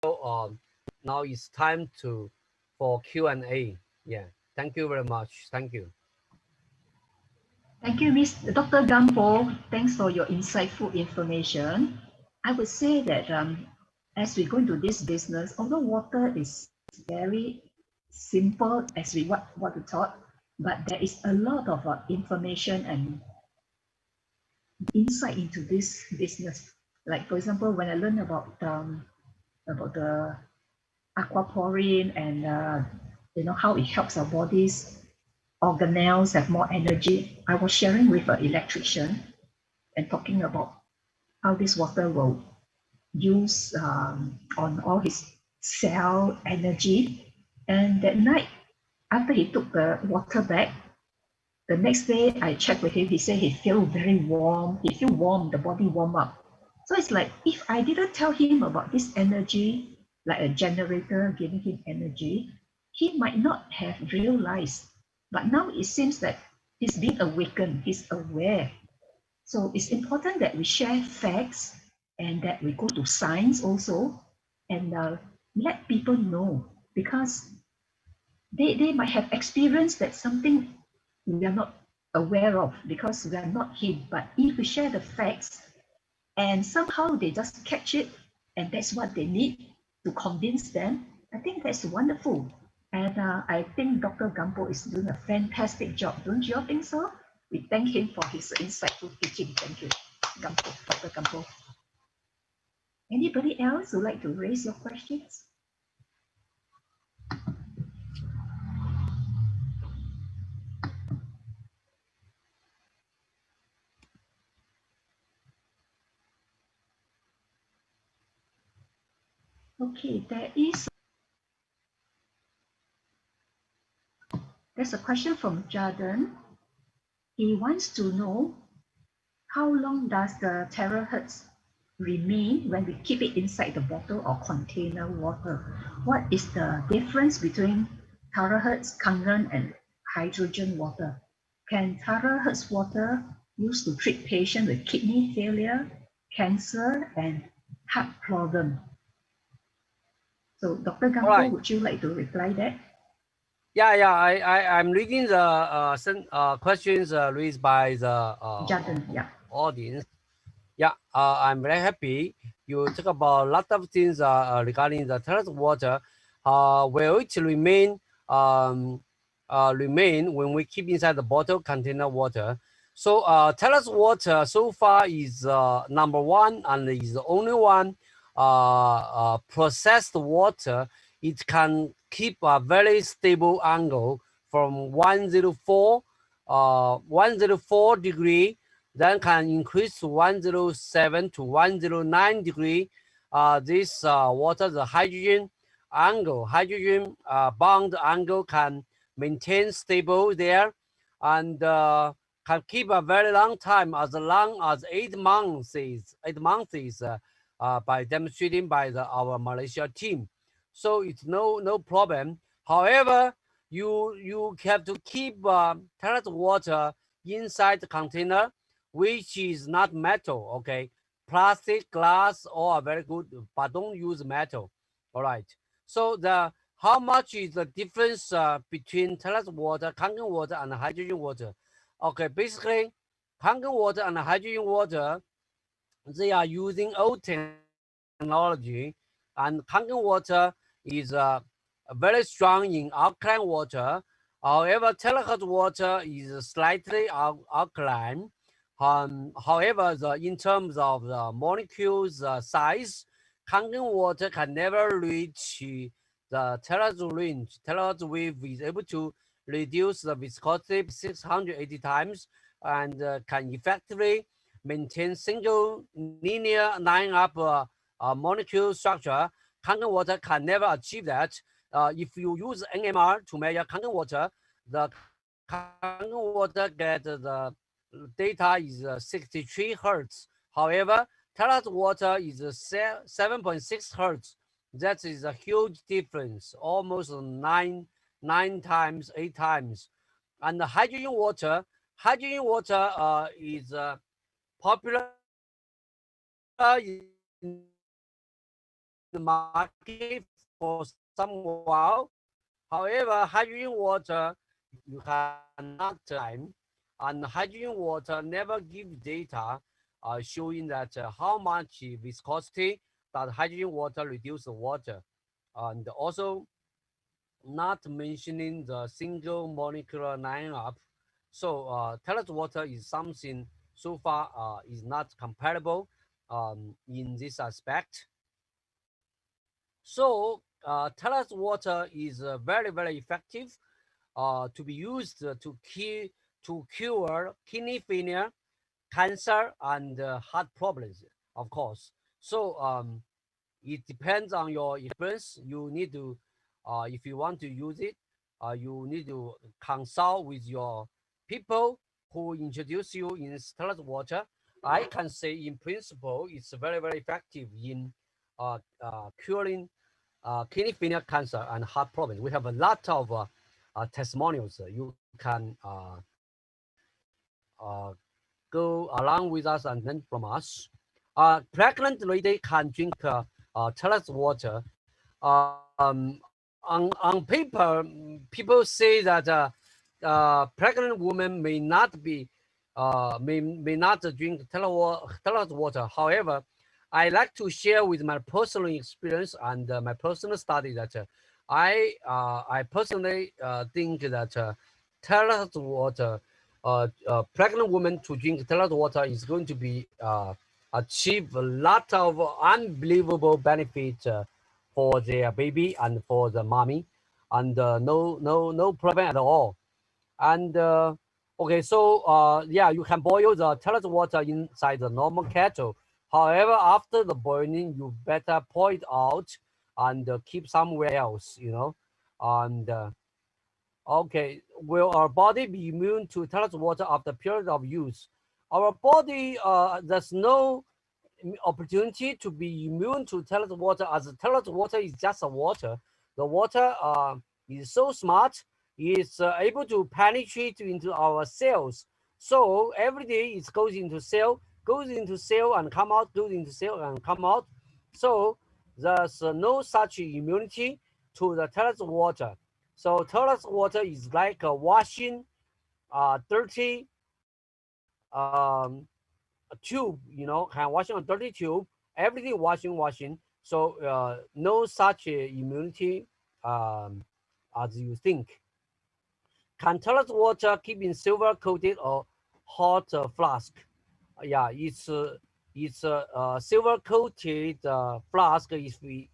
now it's time for Q&A. Yeah, thank you very much. Thank you. Thank you, Dr. Gan Bo. Thanks for your insightful information. I would say that as we go into this business, although water is very simple as we what we taught, but there is a lot of information and insight into this business. Like for example, when I learned about the aquaporin and how it helps our bodies organelles have more energy. I was sharing with an electrician and talking about how this water will use on all his cell energy. And that night, after he took the water back, the next day I checked with him, he said he feel very warm. He feel warm, the body warm up. So it's like, if I didn't tell him about this energy, like a generator giving him energy, he might not have realized. But now it seems that he's being awakened, he's aware. So it's important that we share facts and that we go to science also and let people know, because they might have experienced that something we are not aware of because we are not him. But if we share the facts and somehow they just catch it and that's what they need to convince them, I think that's wonderful. And I think Dr. Gan Bo is doing a fantastic job. Don't you all think so? We thank him for his insightful teaching. Thank you, Dr. Gan Bo. Anybody else would like to raise your questions? Okay, there's a question from Jordan. He wants to know, how long does the terahertz remain when we keep it inside the bottle or container water? What is the difference between terahertz, Kangen, and hydrogen water? Can terahertz water used to treat patients with kidney failure, cancer, and heart problem? So, Dr. Gan Bo, would you like to reply that? Yeah. I'm reading the questions raised by the audience. Yeah, I'm very happy. You talk about a lot of things regarding the terahertz water. Will it remain when we keep inside the bottle container water? So terahertz water so far is number one and is the only one processed water. It can keep a very stable angle from 104 degree, then can increase to 107 to 109 degree. This water, the hydrogen bond angle can maintain stable there, and can keep a very long time, as long as 8 months by demonstrating by our Malaysia team. So it's no problem. However, you have to keep terahertz water inside the container, which is not metal, okay? Plastic, glass, all are very good, but don't use metal. All right. So how much is the difference between terahertz water, Kangen water, and hydrogen water? Okay, basically, Kangen water and hydrogen water, they are using old technology, and Kangen water is very strong in alkaline water. However, terahertz water is slightly alkaline. However, in terms of the molecules size, Kangen water can never reach the terahertz range. Terahertz wave is able to reduce the viscosity 680 times and can effectively maintain single linear line-up molecule structure. Kangen water can never achieve that. If you use NMR to measure Kangen water, the Kangen water get the data is 63 hertz. However, terahertz water is 7.6 hertz. That is a huge difference, almost 9 times, 8 times. And the hydrogen water is popular in the market for some while. However, hydrogen water you cannot time, and hydrogen water never give data showing that how much viscosity that hydrogen water reduce the water, and also not mentioning the single molecular lineup. So tailored water is something so far is not comparable in this aspect. So tailored water is very effective to be used to cure kidney failure, cancer, and heart problems, of course. So it depends on your experience. You need to, if you want to use it, you need to consult with your people who introduce you in distilled water. I can say, in principle, it's very effective in curing kidney failure, cancer, and heart problems. We have a lot of testimonials. You can go along with us and learn from us. Pregnant lady can drink tailored water. On paper, people say that pregnant women may not be may not drink tailored water. However, I like to share with my personal experience and my personal study that I personally think that tailored water, pregnant women to drink tailored water is going to be achieve a lot of unbelievable benefits for their baby and for the mommy, and no problem at all. And okay, so yeah, you can boil the tailored water inside the normal kettle. However, after the boiling, you better pour it out and keep somewhere else, you know. And okay, will our body be immune to tailored water after period of use? Our body, there's no opportunity to be immune to tailored water, as tailored water is just a water. The water is so smart, it's able to penetrate into our cells. So every day it goes into cell and come out, goes into cell and come out. So there's no such immunity to the tailored water. So tailored water is like washing dirty tube, you know, hand washing a dirty tube, everything washing. So no such immunity as you think. Can tailored water keep in silver coated or hot flask? Yeah, it's a silver coated flask if the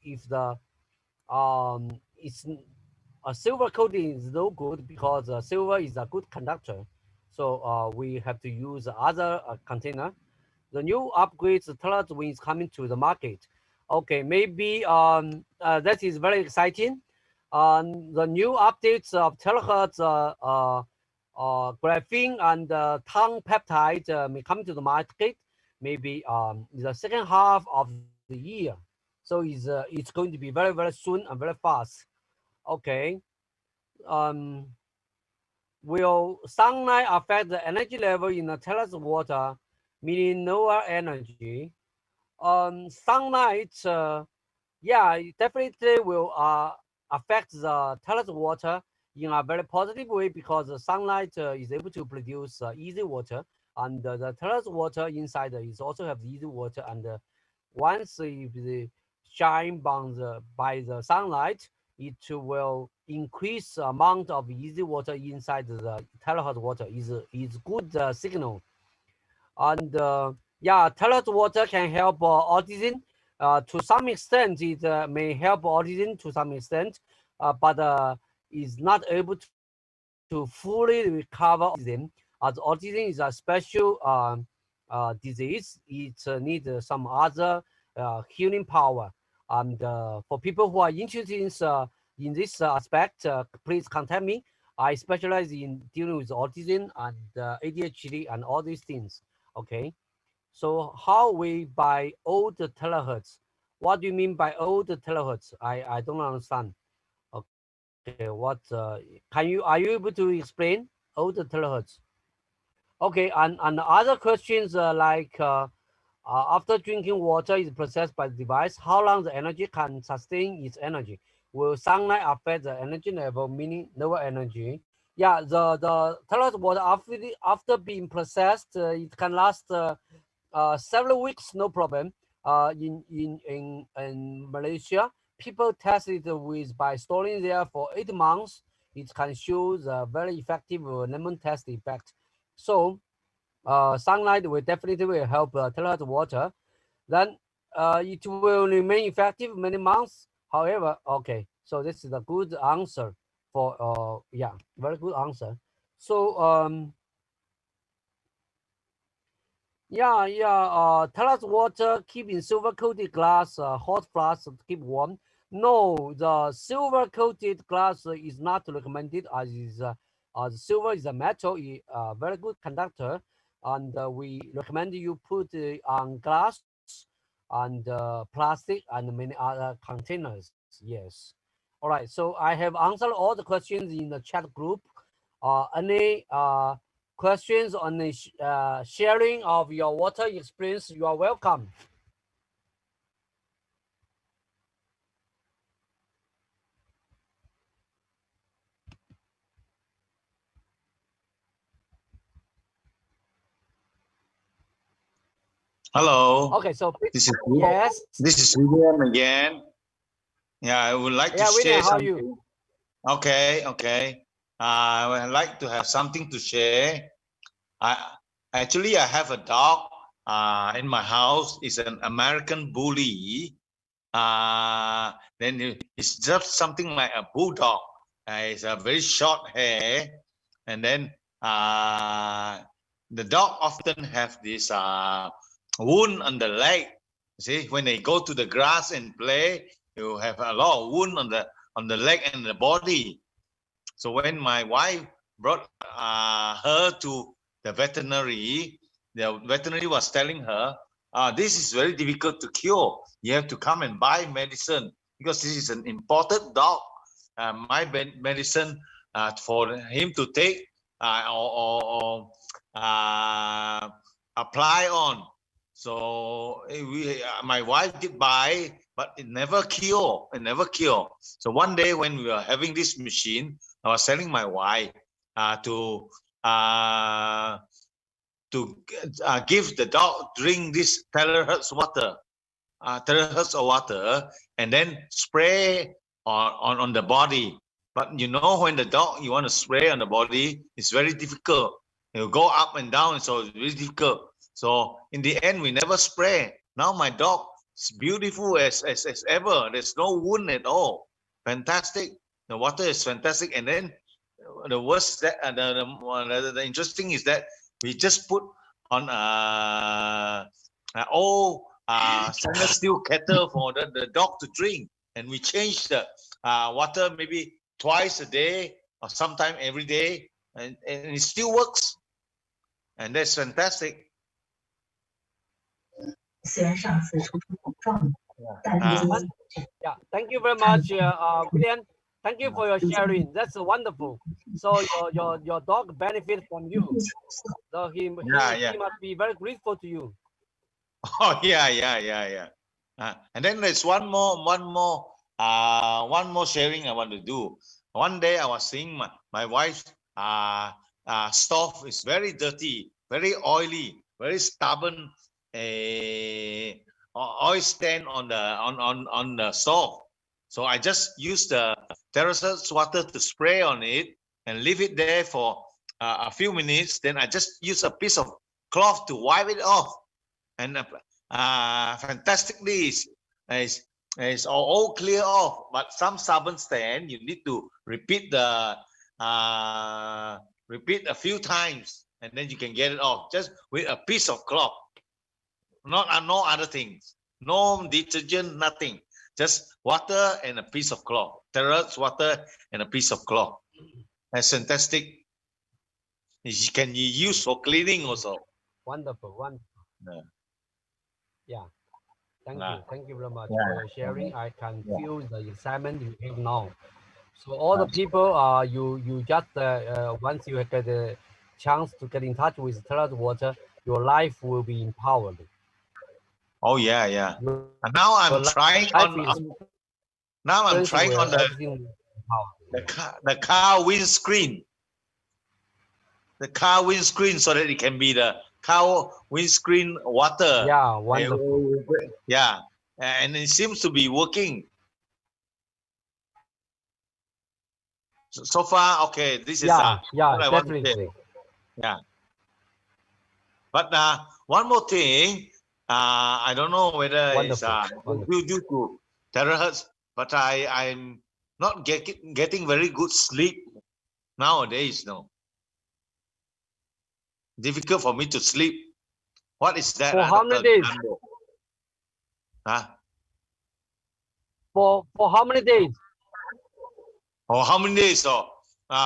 it's a silver coating is no good because silver is a good conductor. So we have to use other container. The new upgrades tailored when it's coming to the market. Okay, maybe that is very exciting. The new updates of terahertz graphene and tongue peptide may come to the market maybe the second half of the year. So it's going to be very soon and very fast. Okay. Um, will sunlight affect the energy level in the tailored water, meaning lower energy? Sunlight, yeah, it definitely will affect the tailored water in a very positive way because the sunlight is able to produce easy water, and the tailored water inside is also have easy water, and once if the shine by the sunlight, it will increase the amount of easy water inside the tailored water. Is good signal. And yeah, tailored water can help autism to some extent. It may help autism to some extent, but is not able to fully recover autism, as autism is a special disease. It needs some other healing power. And for people who are interested in this aspect, please contact me. I specialize in dealing with autism and ADHD and all these things. Okay, so how we buy old terahertz? What do you mean by old terahertz? I don't understand. Okay, what are you able to explain old terahertz? Okay, and other questions like After drinking water is processed by the device, how long the energy can sustain its energy? Will sunlight affect the energy level, meaning lower energy? Yeah, the toilet water after being processed, it can last several weeks, no problem. In Malaysia, people test it with by storing there for 8 months. It can show the very effective lemon test effect. So sunlight will definitely help toilet water. Then it will remain effective many months. However, okay, so this is a good answer for yeah, very good answer. So toilet water keep in silver coated glass, hot flask to keep warm. No, the silver coated glass is not recommended as silver is a metal, very good conductor, and we recommend you put on glass and plastic and many other containers. Yes. All right. So I have answered all the questions in the chat group. Any questions on the sharing of your water experience? You are welcome. Hello. Okay, so This is yes. This is William again. Yeah, I would like to Yeah, share William, how are something. you? Okay. I would like to have something to share. I have a dog in my house. It's an American bully. Then it's just something like a bulldog. It's a very short hair, and then the dog often have this wound on the leg. See, when they go to the grass and play, you have a lot of wound on the leg and the body. So when my wife brought her to the veterinary was telling her, this is very difficult to cure. You have to come and buy medicine because this is an imported dog. My medicine for him to take or apply on. So my wife did buy, but it never cure. So one day when we were having this machine, I was telling my wife to give the dog drink this terahertz water, and then spray on the body. But you know, when the dog you want to spray on the body, it's very difficult. You go up and down, so it's very difficult. So in the end, we never spray. Now my dog is beautiful as ever. There's no wound at all. Fantastic. The water is fantastic. And then the worst that the interesting is that we just put on old stainless steel kettle for the dog to drink, and we change the water maybe twice a day or sometime every day, and it still works, and that's fantastic. Yeah, thank you very much, William. Thank you for your sharing. That's wonderful. So your dog benefits from you. So he must be very grateful to you. Oh yeah. And then there's one more sharing I want to do. One day I was seeing my wife's stove is very dirty, very oily, very stubborn. Oil stand on the stove. So I just use the terrace water to spray on it and leave it there for a few minutes. Then I just use a piece of cloth to wipe it off, and fantastically it's all clear off. But some stubborn stand, you need to repeat a few times, and then you can get it off just with a piece of cloth. No other things, no detergent, nothing, just water and a piece of cloth. Terrace water and a piece of cloth. That's fantastic. You can use for cleaning also. Wonderful. Yeah. Thank you very much for your sharing. I can feel the excitement you have now. So all the people, you just once you get the chance to get in touch with toilet water, your life will be empowered. Oh yeah, yeah. And now I'm trying on. Now I'm trying on the car windscreen. The car windscreen, so that it can be the car windscreen water. Yeah, wonderful. Yeah, and it seems to be working. So far, okay. This is yeah, what I want to say. definitely. Yeah. But one more thing, I don't know whether it's due to terahertz, but I'm not getting very good sleep nowadays. No, difficult for me to sleep. What is that? For how many days? Huh? For how many days? Oh, how many days? Oh,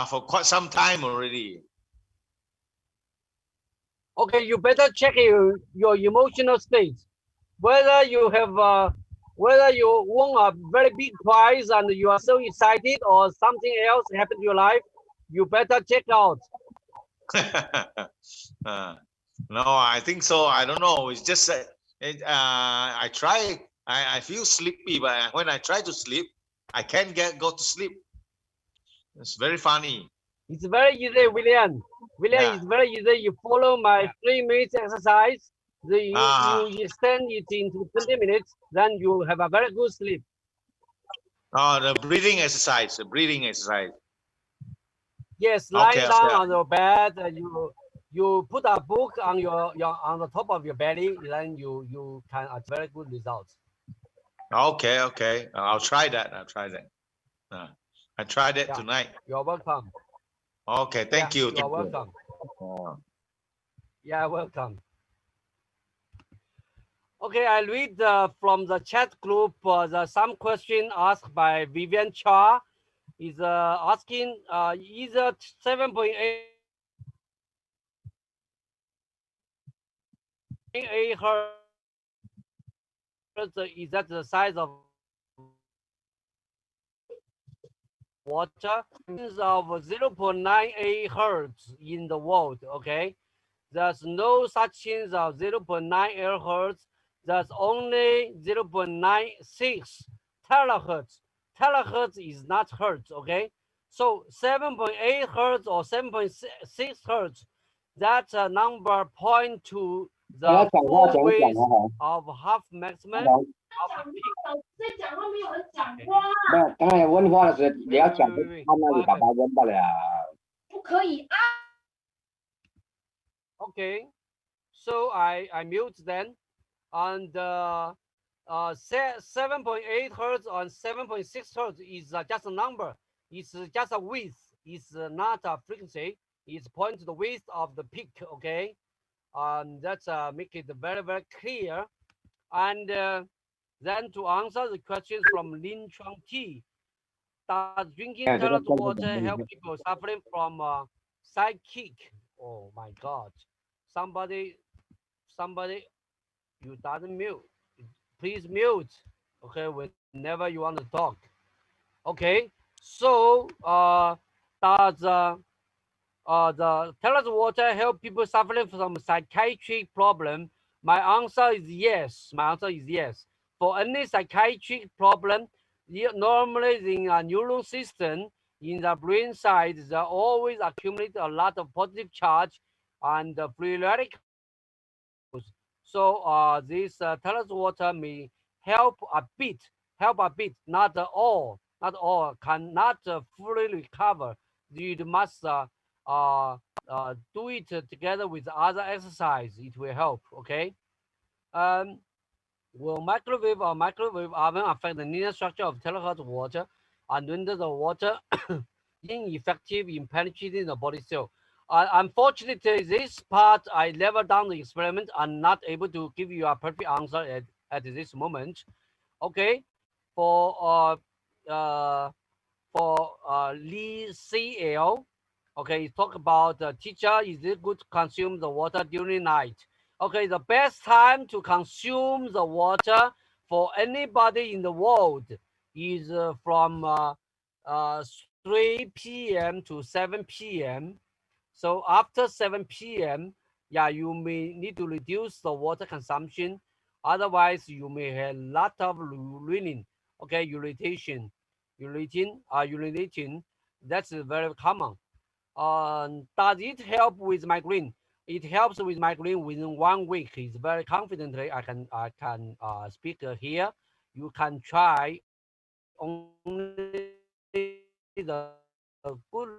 for quite some time already. Okay, you better check your emotional state. Whether you have whether you won a very big prize and you are so excited, or something else happened to your life, you better check out. No, I think so. I don't know. It's just I try. I feel sleepy, but when I try to sleep, I can't go to sleep. It's very funny. It's very easy, William. Yeah. It's very easy. You follow my 3 minutes exercise. You extend it into 20 minutes, then you have a very good sleep. Oh, the breathing exercise. Yes, lying down on your bed, you put a book on your on the top of your belly, then you can achieve very good results. Okay. I'll try that. I tried it tonight. You're welcome. Okay, thank you. You're welcome. Yeah, welcome. Okay, I read from the chat group some question asked by Vivian Cha. Is asking is a 7.8 hertz, is that the size of water? Of 0.98 hertz in the world. Okay, there's no such thing as 0.98 hertz. There's only 0.96 terahertz. Terahertz is not hertz. Okay, so 7.8 hertz or 7.6 hertz, that's a number point to the full width of half maximum of a peak. 刚才问话的时候，你要讲他那里把它问到了。不可以啊。Okay, so I mute then, and 7.8 hertz on 7.6 hertz is just a number. It's just a width. It's not a frequency. It's point to the width of the peak. Okay, that's make it very clear. And then to answer the questions from Lin Chuang T, does drinking toilet water help people suffering from psychic? Oh my God! Somebody, you doesn't mute. Please mute. Okay, whenever you want to talk. Okay, so does the toilet water help people suffering from psychiatric problem? My answer is yes. For any psychiatric problem, normally in a neuron system in the brain side, they always accumulate a lot of positive charge and free radicals. So this toilet water may help a bit, not all, cannot fully recover. You must do it together with other exercise. It will help. Okay. Will microwave or microwave oven affect the linear structure of toilet water and render the water ineffective in penetrating the body cell? Unfortunately, this part I never done the experiment. I'm not able to give you a perfect answer at this moment. Okay, for Lee CL, okay, talk about the teacher. Is it good to consume the water during night? Okay, the best time to consume the water for anybody in the world is from 3 p.m. to 7 p.m. So after 7 p.m., yeah, you may need to reduce the water consumption. Otherwise, you may have a lot of urine, okay, urinating. That's very common. Does it help with migraine? It helps with migraine within 1 week. It's very confidently. I can speak here. You can try only the good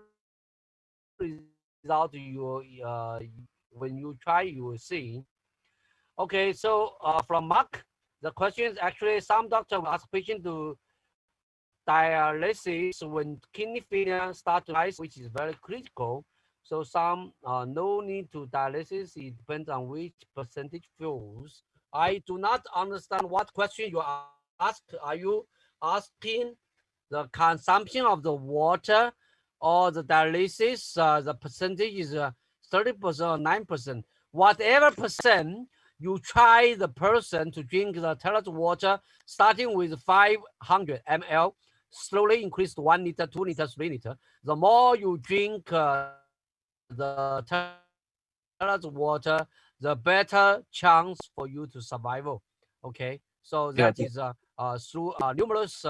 result when you try, you will see. Okay, so from Mark, the question is actually some doctor will ask patient to dialysis when kidney failure start to rise, which is very critical. So some no need to dialysis. It depends on which percentage fails. I do not understand what question you ask. Are you asking the consumption of the water or the dialysis? The percentage is 30% or 9%. Whatever percent, you try the person to drink the toilet water starting with 500 ml, slowly increase to 1 liter, 2 liters, 3 liters. The more you drink the toilet water, the better chance for you to survival. Okay, so that is through numerous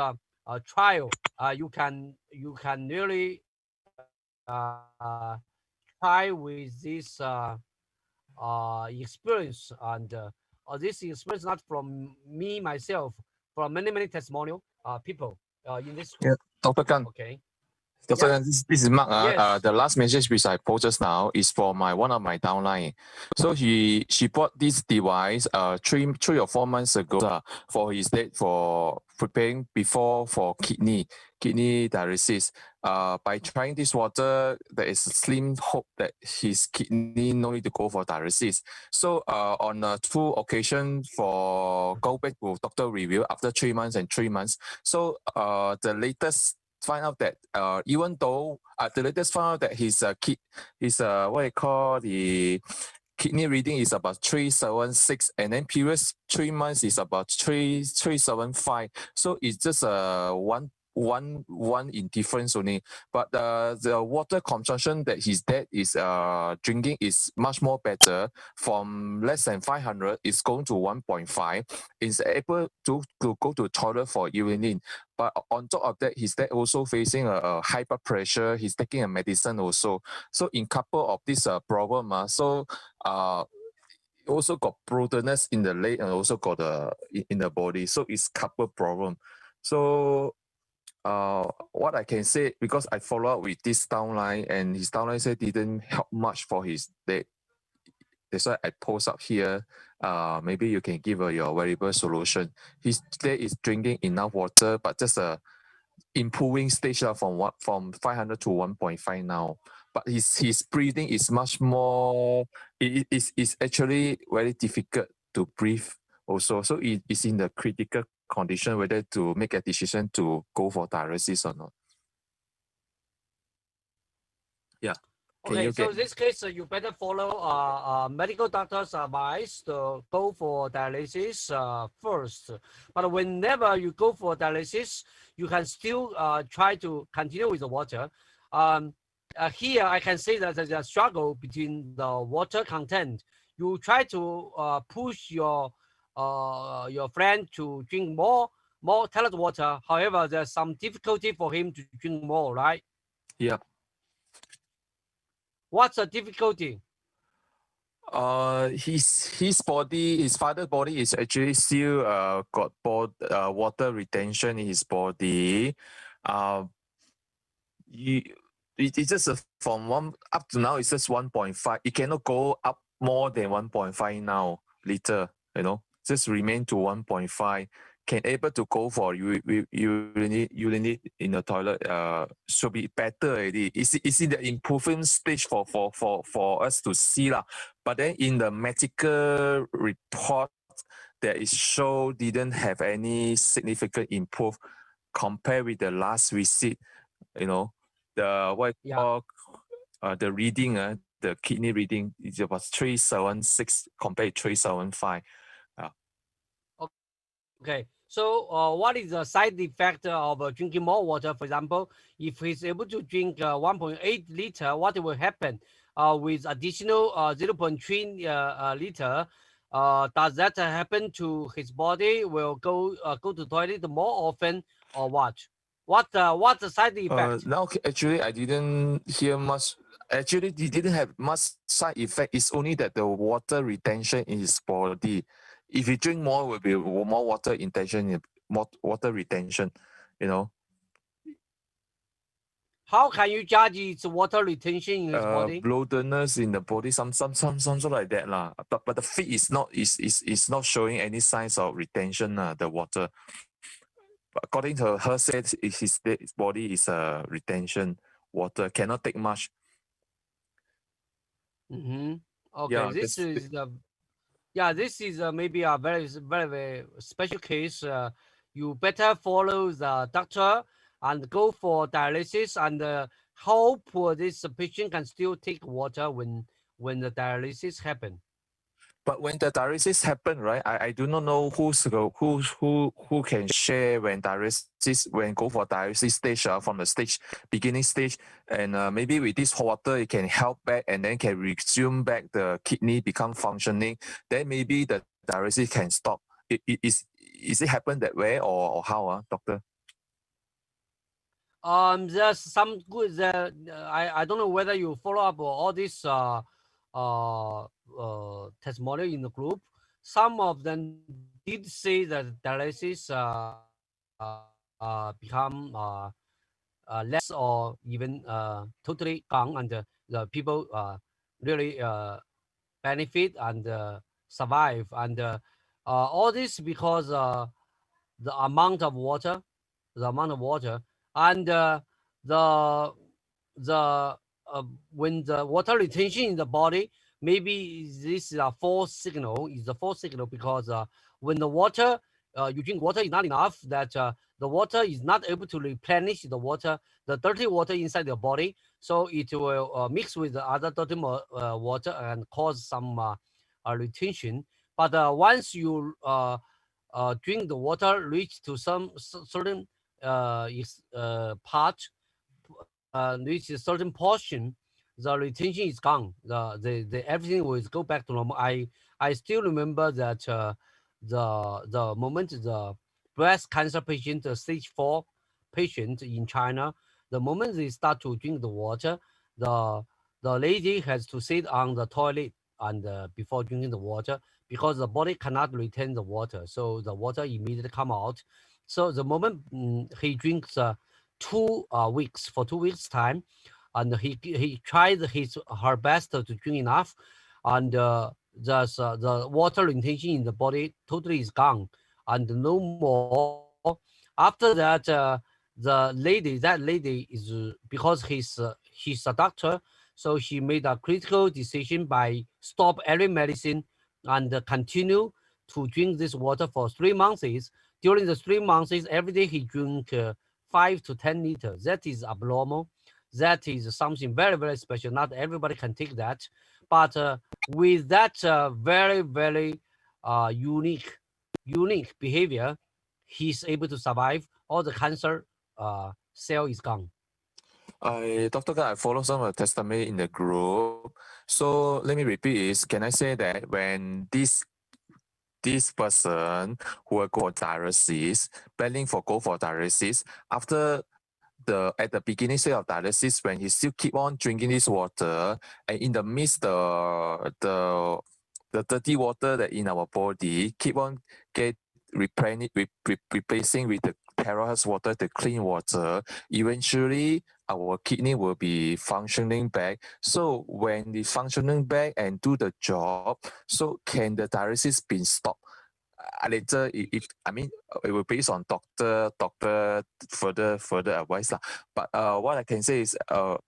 trial. You can really try with this experience, and this experience not from me myself, from many testimonial people in this school. Yeah, Dr. Gan. Okay. Dr. Yeah. Gan, this is Mark. Yes. The last message which I post just now is for one of my downline. So she bought this device 3 or 4 months ago for his dad for preparing before for kidney dialysis. By trying this water, there is a slim hope that his kidney no need to go for dialysis. So on 2 occasions for go back to doctor review after 3 months and 3 months. So the latest find out that even though the latest found out that his what you call the kidney reading is about 376, and then previous 3 months is about 375. So it's just one in difference only. But the water consumption that his dad is drinking is much more better. From less than 500, it's going to 1.5. Is able to go to toilet for urine. But on top of that, his dad also facing a high blood pressure. He's taking a medicine also. So in couple of this problem, also got bloatiness in the leg and also got in the body. So it's couple problem. So what I can say, because I follow up with this downline, and his downline said didn't help much for his dad. That's why I post up here. Maybe you can give your variable solution. His dad is drinking enough water, but just a improving stage from 500 to 1.5 now. But his breathing is much more. It is actually very difficult to breathe also. So it is in the critical condition whether to make a decision to go for dialysis or not. Yeah. Okay, so in this case, you better follow medical doctor's advice to go for dialysis first. But whenever you go for dialysis, you can still try to continue with the water. Here, I can say that there's a struggle between the water content. You try to push your friend to drink more toilet water. However, there's some difficulty for him to drink more, right? Yeah. What's the difficulty? His body, his father's body is actually still got water retention in his body. It's just from one up to now. It's just 1.5. It cannot go up more than 1.5 now liter. Just remain to 1.5. Can able to go for urinate in the toilet should be better already. It's in the improvement stage for us to see lah. But then in the medical report, there is show didn't have any significant improve compared with the last visit. The what you call the reading, the kidney reading is about 376 compared to 375. Okay, so what is the side effect of drinking more water? For example, if he's able to drink 1.8 liter, what will happen with additional 0.3 liter? does that happen to his body? Will go to the toilet more often or what? What's the side effect? Now actually I didn't hear much. Actually, he didn't have much side effect. It's only that the water retention in his body. If he drink more, will be more water retention. More water retention, you know. How can you judge its water retention in his body? Bloatedness in the body, something like that lah. But the feet is not showing any signs of retention the water. According to her said, his body is retention water, cannot take much. Okay, Yeah, this is maybe a very special case. You better follow the doctor and go for dialysis and hope this patient can still take water when the dialysis happen. But when the dialysis happen, right? I do not know who can share when go for dialysis stage from the beginning stage, and maybe with this water it can help back and then can resume back the kidney become functioning. Then maybe the dialysis can stop. Is it happen that way or how, doctor? There's some good. I don't know whether you follow up all this testimonial in the group. Some of them did say that dialysis become less or even totally gone, and the people really benefit and survive, and all this because the amount of water, and when the water retention in the body, maybe this is a false signal. Is a false signal because when the water you drink water is not enough, that the water is not able to replenish the dirty water inside the body, so it will mix with the other dirty water and cause some retention. But once you drink the water reach to some certain part, reach a certain portion, the retention is gone. The everything will go back to normal. I still remember that the moment the breast cancer patient, the stage 4 patient in China, the moment they start to drink the water, the lady has to sit on the toilet and before drinking the water, because the body cannot retain the water, so the water immediately come out. So the moment he drinks 2 weeks, for 2 weeks time, and he tried her best to drink enough, and the water retention in the body totally is gone and no more. After that, that lady is because she's a doctor, so she made a critical decision by stop every medicine and continue to drink this water for 3 months. During the 3 months, every day he drink 5 to 10 liters. That is abnormal. That is something very, very special. Not everybody can take that. But with that very, very unique behavior, he's able to survive. All the cancer cell is gone. Dr. Gan, I follow some of the testimony in the group. So let me repeat is, can I say that when this person who will go for dialysis, planning for go for dialysis, after at the beginning stage of dialysis, when he still keep on drinking this water, and in the midst the dirty water that in our body keep on replacing with the terrace water, the clean water, eventually our kidney will be functioning back. So when the functioning back and do the job, so can the dialysis be stopped? Later, it will based on doctor further advice. But what I can say is the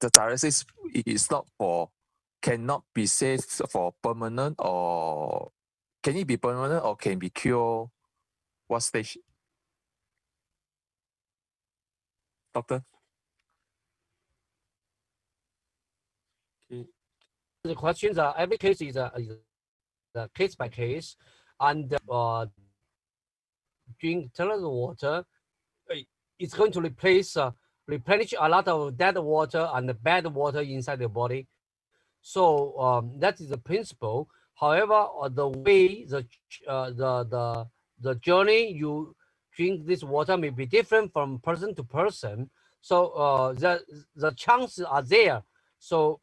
dialysis is not cannot be safe for permanent, or can it be permanent or can be cured? What stage? Doctor? Okay. The questions are, every case is a case by case, and drink tons of water, it's going to replenish a lot of dead water and the bad water inside the body. So that is the principle. However, the way the journey you drink this water may be different from person to person. So the chances are there. So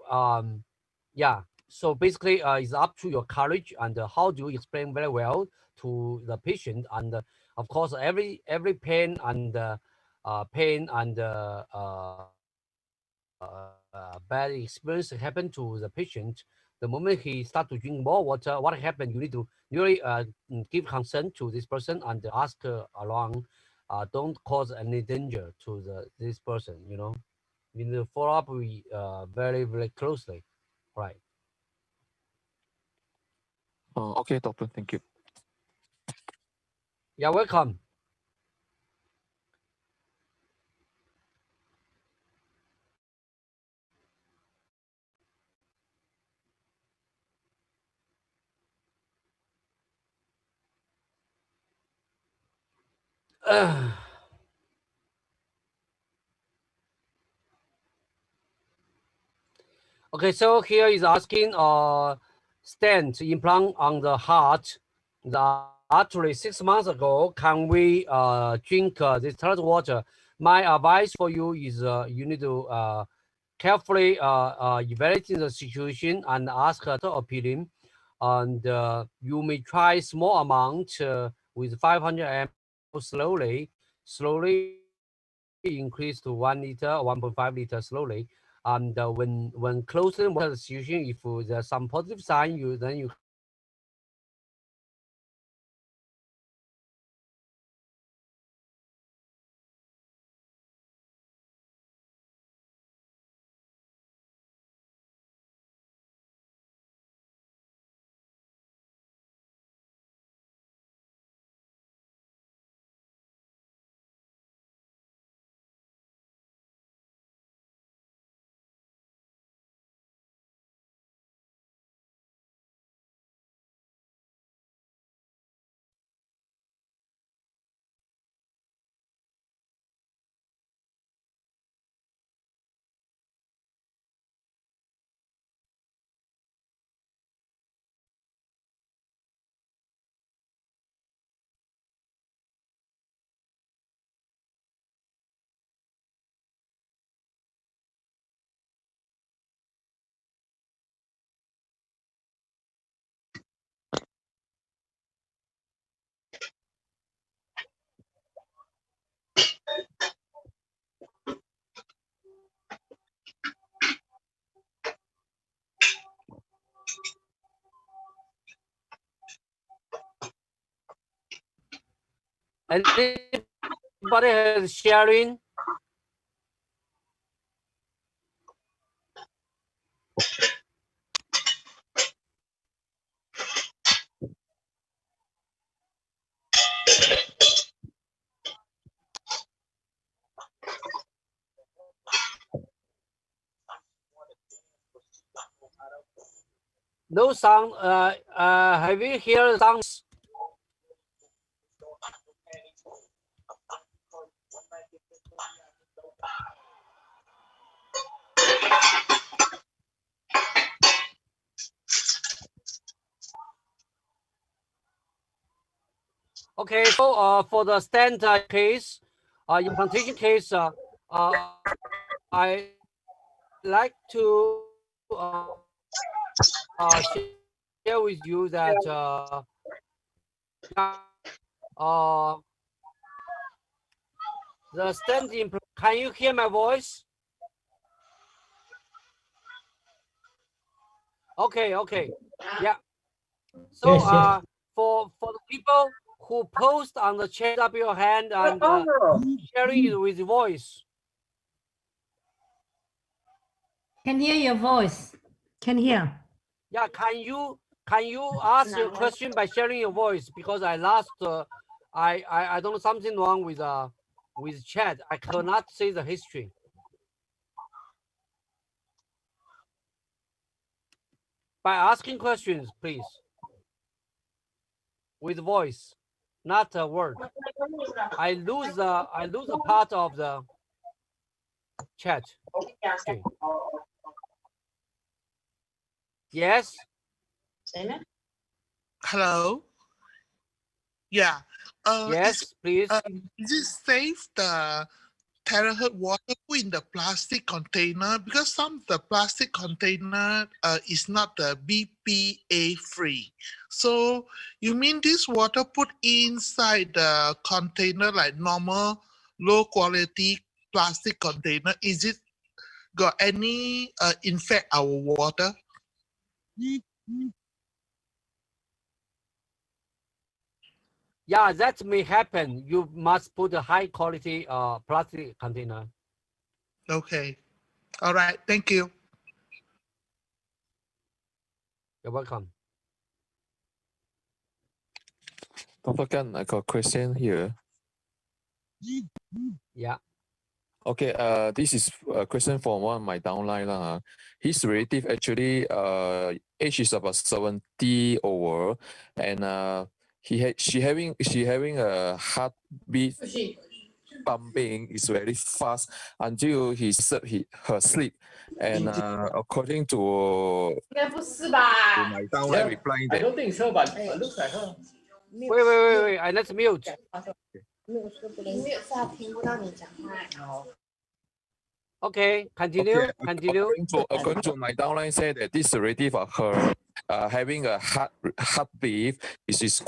yeah. So basically, it's up to your courage and how do you explain very well to the patient. And of course, every pain and bad experience happen to the patient. The moment he start to drink more water, what happened? You need to really give consent to this person and ask along. Don't cause any danger to this person. You know, you need to follow up very closely, right? Okay, doctor. Thank you. You're welcome. Okay, so here is asking stent implant on the heart, the artery 6 months ago. Can we drink this toilet water? My advice for you is you need to carefully evaluate the situation and ask her opinion. And you may try small amount with 500 ml slowly increase to 1 liter, 1.5 liter slowly. And when closing water situation, if there's some positive sign, then you anybody has sharing. No sound. Have you heard sounds? Okay, so for the stent case, implantation case, I like to share with you that the stent implant. Can you hear my voice? Okay, yeah. So Yes. for the people who post on the chat, up your hand and sharing it with voice. Can hear your voice. Can hear. Yeah, can you ask your question by sharing your voice? Because I lost I don't know, something wrong with chat. I cannot see the history. By asking questions, please. With voice, not a word. I lose a part of the chat. Okay. Yes. Hello. Yeah. Yes, please. Is it safe the terahertz water put in the plastic container, because some of the plastic container is not the BPA free. So you mean this water put inside the container like normal low quality plastic container, is it got any infect our water? Yeah, that may happen. You must put a high quality plastic container. Okay. All right. Thank you. You're welcome. Dr. Gan, I got a question here. Yeah. Okay, this is a question from one of my downline. His relative actually age is about 70 over, and she having a heartbeat pumping is very fast until her sleep. And according to my downline replying that, I don't think so, but it looks like her. Wait. Let's mute. Okay, continue. Okay, according to my downline said that this relative of her having a heartbeat is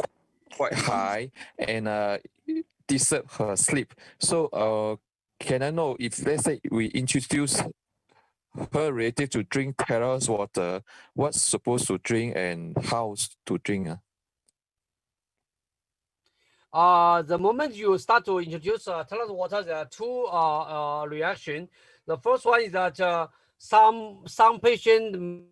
quite high and disturb her sleep. So can I know if let's say we introduce her relative to drink terrace water, what's supposed to drink and how to drink? The moment you start to introduce terrace water, there are two reactions. The first one is that some patient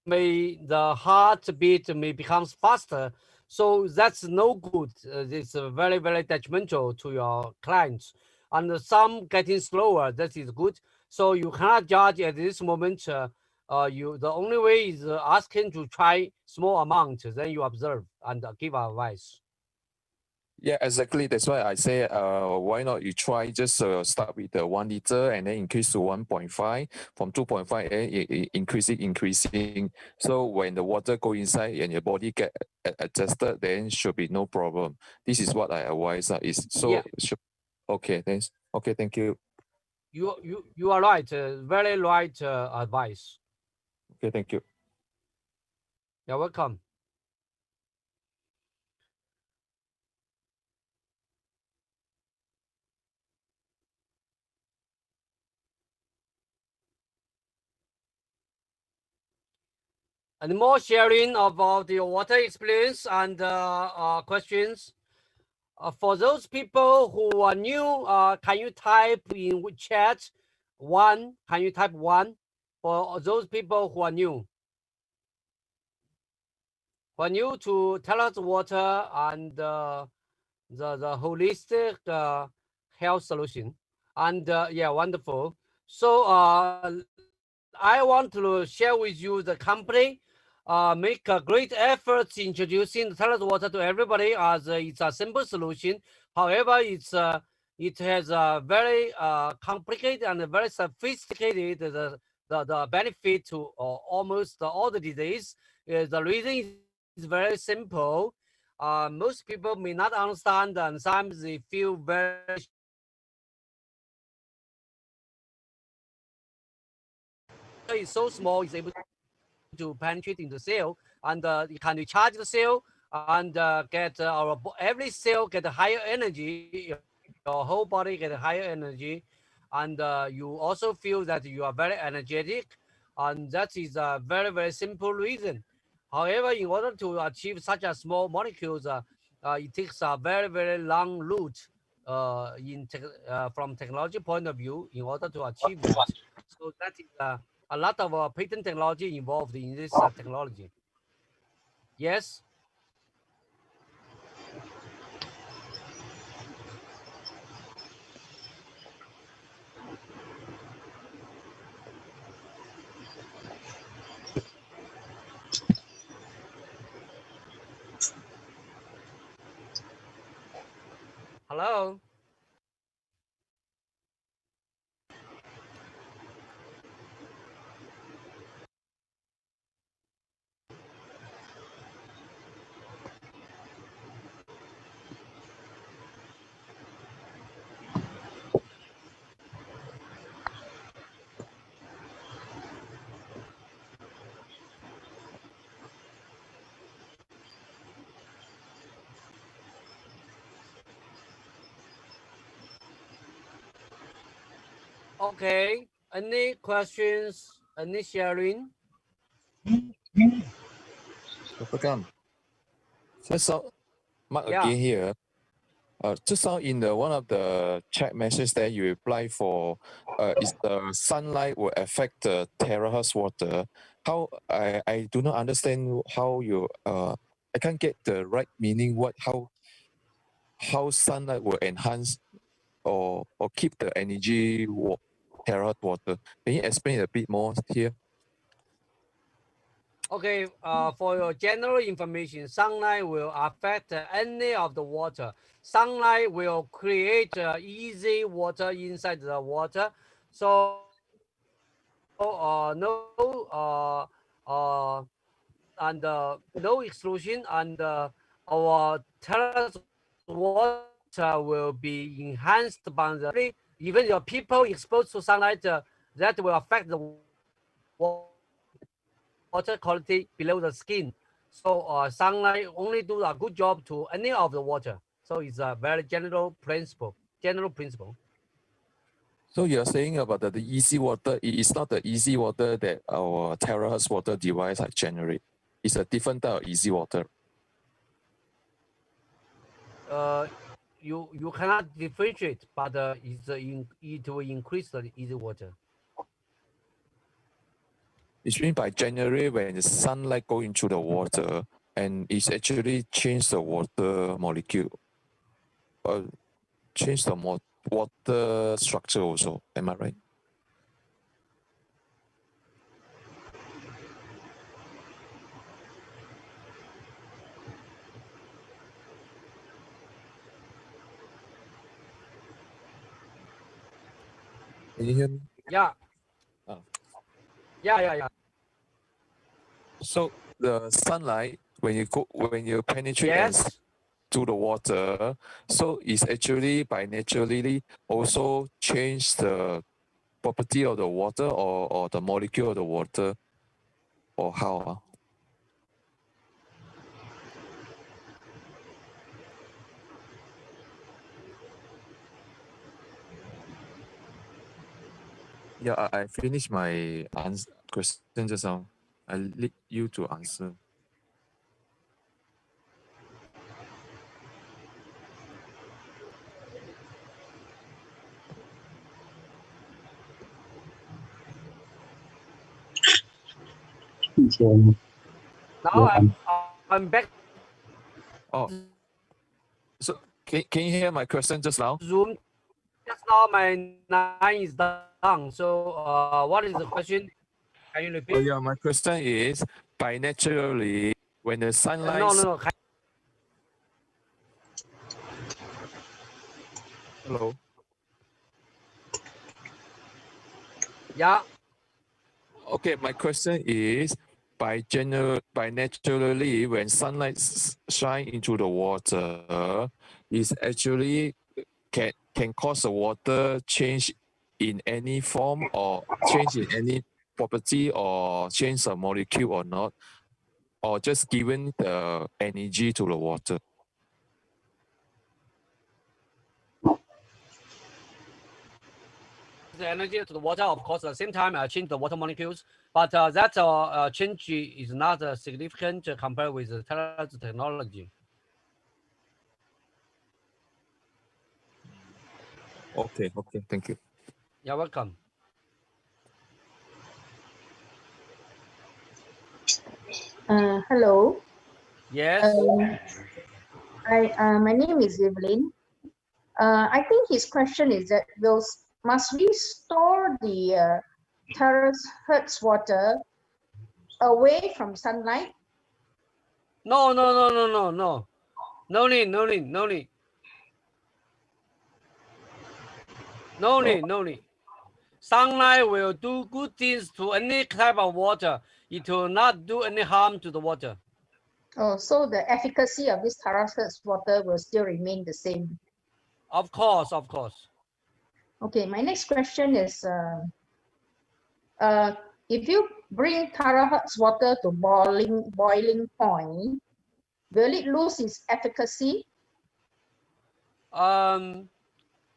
the heartbeat may become faster, so that's no good. It's very detrimental to your clients. And some getting slower, that is good. So you cannot judge at this moment. The only way is asking to try small amount. Then you observe and give advice. Yeah, exactly. That's why I say, why not you try just start with the 1 liter and then increase to 1.5, from 2.5 and increasing. So when the water go inside and your body get adjusted, then should be no problem. This is what I advise. Okay, thanks. Okay, thank you. You are right. Very right advice. Okay, thank you. You're welcome. And more sharing about your water experience and questions. For those people who are new, can you type in chat 1? Can you type 1 for those people who are new? Who are new to terrace water and the holistic health solution. And yeah, wonderful. So I want to share with you the company make a great effort introducing terrace water to everybody, as it's a simple solution. However, it has a very complicated and very sophisticated the benefit to almost all the disease. The reason is very simple. Most people may not understand, and sometimes they feel very it's so small, it's able to penetrate into the cell, and you can recharge the cell and get every cell get a higher energy. Your whole body get a higher energy, and you also feel that you are very energetic, and that is a very simple reason. However, in order to achieve such a small molecules, it takes a very long route from technology point of view in order to achieve that. So that is a lot of patent technology involved in this technology. Yes. Hello. Okay. Any questions? Any sharing? Dr. Gan, just now, Mark Yeah. again here. Just now in the one of the chat messages that you reply for, is the sunlight will affect the terahertz water. How I do not understand how you I can't get the right meaning. How sunlight will enhance or keep the energy terahertz water? Can you explain a bit more here? Okay, for your general information, sunlight will affect any of the water. Sunlight will create easy water inside the water. So no exclusion, and our terrace water will be enhanced by the even your people exposed to sunlight that will affect the water quality below the skin. So sunlight only do a good job to any of the water. So it's a very general principle. So you're saying about the easy water, it is not the easy water that our terahertz water device generate. It's a different type of easy water. You cannot differentiate, but it will increase the easy water. It's mean by January when the sunlight go into the water and it's actually change the water molecule, change the water structure also. Am I right? Can you hear me? Yeah. Yeah. So the sunlight when you penetrate to the water, so it's actually by naturally also change the property of the water or the molecule of the water, or how? Yeah, I finished my question just now. I leave you to answer. Now I'm back. Oh, so can you hear my question just now? Zoom. Just now my line is down. So what is the question? Can you repeat? Oh yeah, my question is by naturally when the sunlight. No. Hello. Yeah. Okay, my question is by naturally when sunlight shine into the water, is actually can cause the water change in any form or change in any property or change the molecule or not, or just giving the energy to the water? The energy to the water, of course, at the same time, change the water molecules, but that change is not significant compared with the technology. Okay, thank you. You're welcome. Hello. Yes. My name is Evelyn. I think his question is that must we store the terahertz water away from sunlight? No. No need. Sunlight will do good things to any type of water. It will not do any harm to the water. Oh, so the efficacy of this terahertz water will still remain the same? Of course. Okay, my next question is, if you bring terahertz water to boiling point, will it lose its efficacy?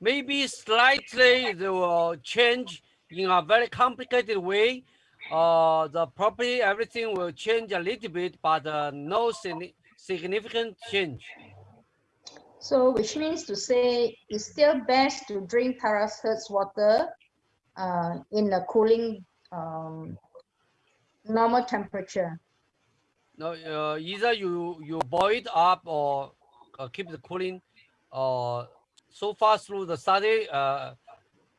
Maybe slightly they will change in a very complicated way. The property, everything will change a little bit, but no significant change. So which means to say it's still best to drink terahertz water in a cooling normal temperature. No, either you boil it up or keep it cooling. So far through the study,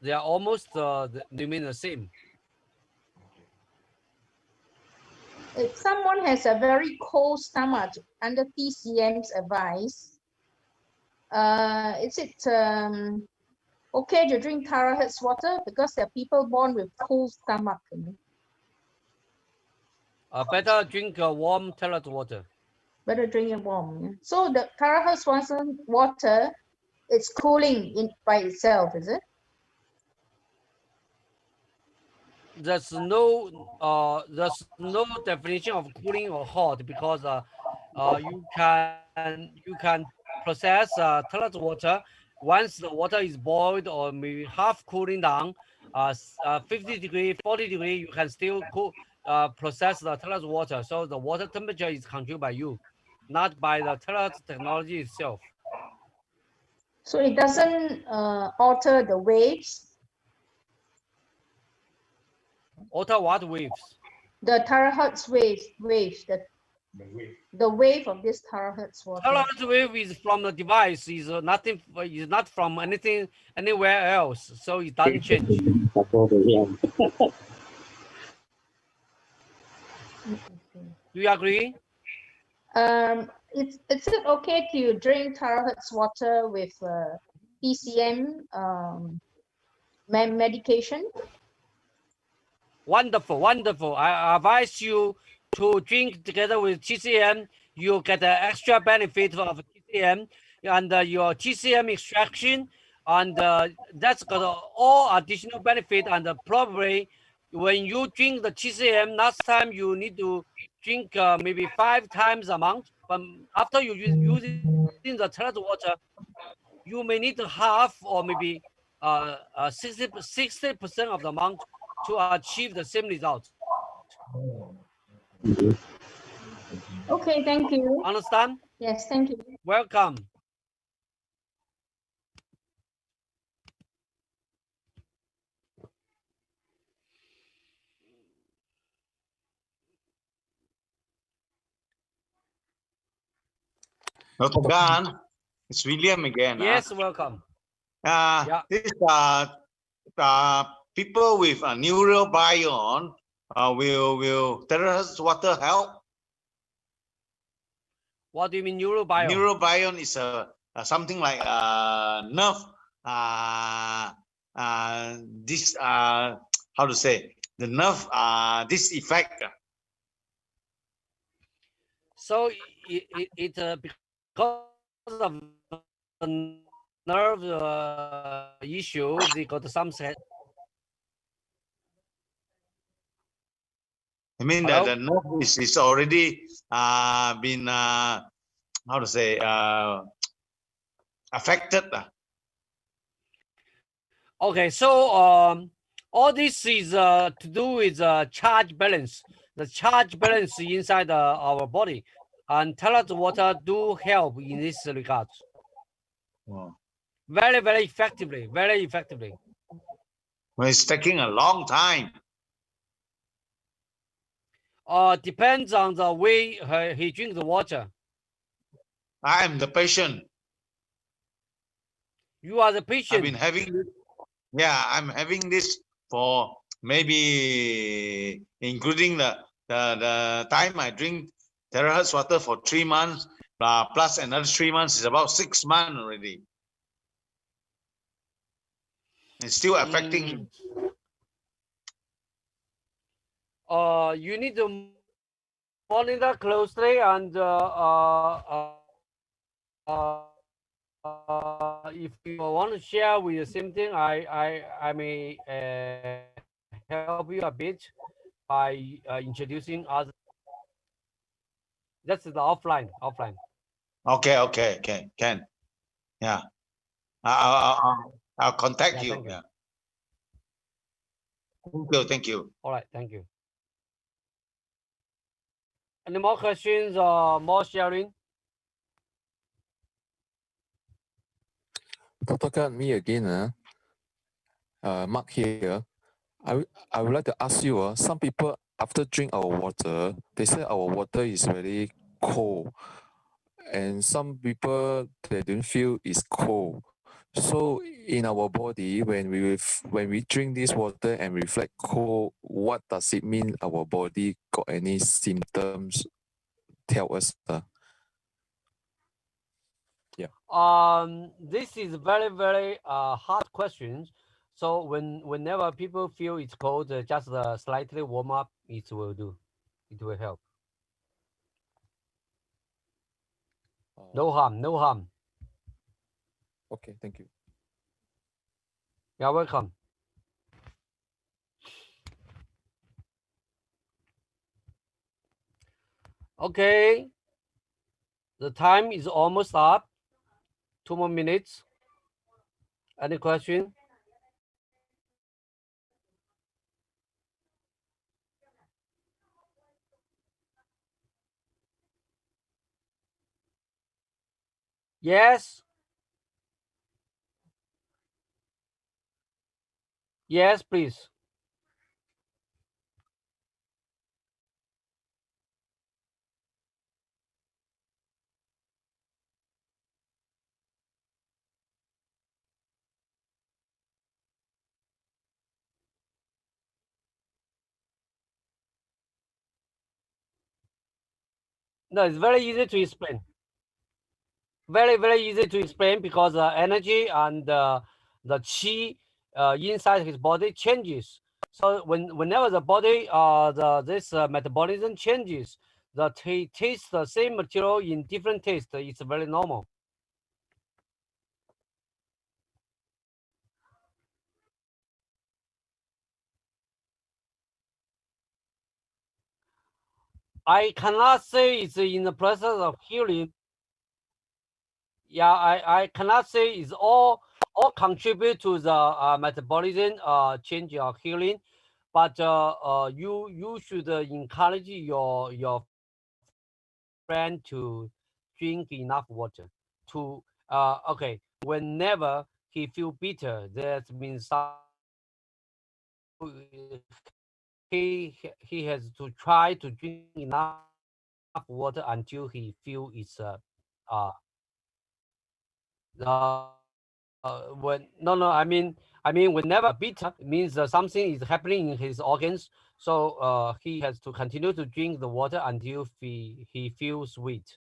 they are almost remain the same. If someone has a very cold stomach under TCM's advice, is it okay to drink terahertz water? Because there are people born with cold stomach. Better drink warm terahertz water. Better drink it warm. Yeah? So the terahertz water, it's cooling by itself, is it? There's no definition of cooling or hot, because you can process terahertz water once the water is boiled or maybe half cooling down, 50 degree, 40 degree, you can still process the terahertz water. So the water temperature is controlled by you, not by the terahertz technology itself. So it doesn't alter the waves. Alter what waves? The terahertz waves, the wave of this terahertz water. Terahertz wave is from the device, is nothing, is not from anything anywhere else, so it doesn't change. Do you agree? Is it okay to drink terahertz water with PCM medication? Wonderful, wonderful. I advise you to drink together with TCM. You get the extra benefit of TCM and your TCM extraction, and that's got all additional benefit. And probably when you drink the TCM, last time you need to drink maybe 5 times amount, but after you using the terahertz water, you may need half or maybe 60% of the amount to achieve the same result. Okay, thank you. Understand? Yes, thank you. Welcome. Dr. Gan, it's William again. Yes, welcome. This people with a neurobiome will terahertz water help? What do you mean neurobiome? Neurobiome is something like nerve. This how to say, the nerve. This effect. So it because of the nerve issue, they got some. I mean that the nerve is already been how to say affected. Okay, so all this is to do with charge balance. The charge balance inside our body, and terahertz water do help in this regard. Wow. Very, very effectively. Very effectively. Well, it's taking a long time. Depends on the way he drinks the water. I am the patient. You are the patient. I've been having, yeah, I'm having this for maybe including the time I drink terahertz water for 3 months, plus another 3 months is about 6 months already. It's still affecting me. You need to monitor closely, and if you want to share with the same thing, I may help you a bit by introducing others. That's the offline. Okay, can. Yeah. I I'll contact Yeah, you. thank you. Yeah. Thank you. Thank you. All right, thank you. Any more questions or more sharing? Dr. Gan, me again. Mark here. I would like to ask you, some people after drink our water, they say our water is very cold. And some people, they don't feel it's cold. So in our body, when we drink this water and reflect cold, what does it mean our body got any symptoms? Tell us. This is very hard questions. So whenever people feel it's cold, just slightly warm up, it will do. It will help. No harm, no harm. Okay, thank you. You're welcome. Okay. The time is almost up. 2 more minutes. Any question? Yes. Yes, please. No, it's very easy to explain. Very easy to explain because energy and the qi inside his body changes. So whenever the body this metabolism changes, the taste the same material in different taste. It's very normal. I cannot say it's in the process of healing. Yeah, I cannot say it's all contribute to the metabolism change or healing, but you should encourage your friend to drink enough water. To okay, whenever he feel bitter, that means he has to try to drink enough water until he feel it's when I mean whenever bitter means something is happening in his organs, so he has to continue to drink the water until he feels sweet.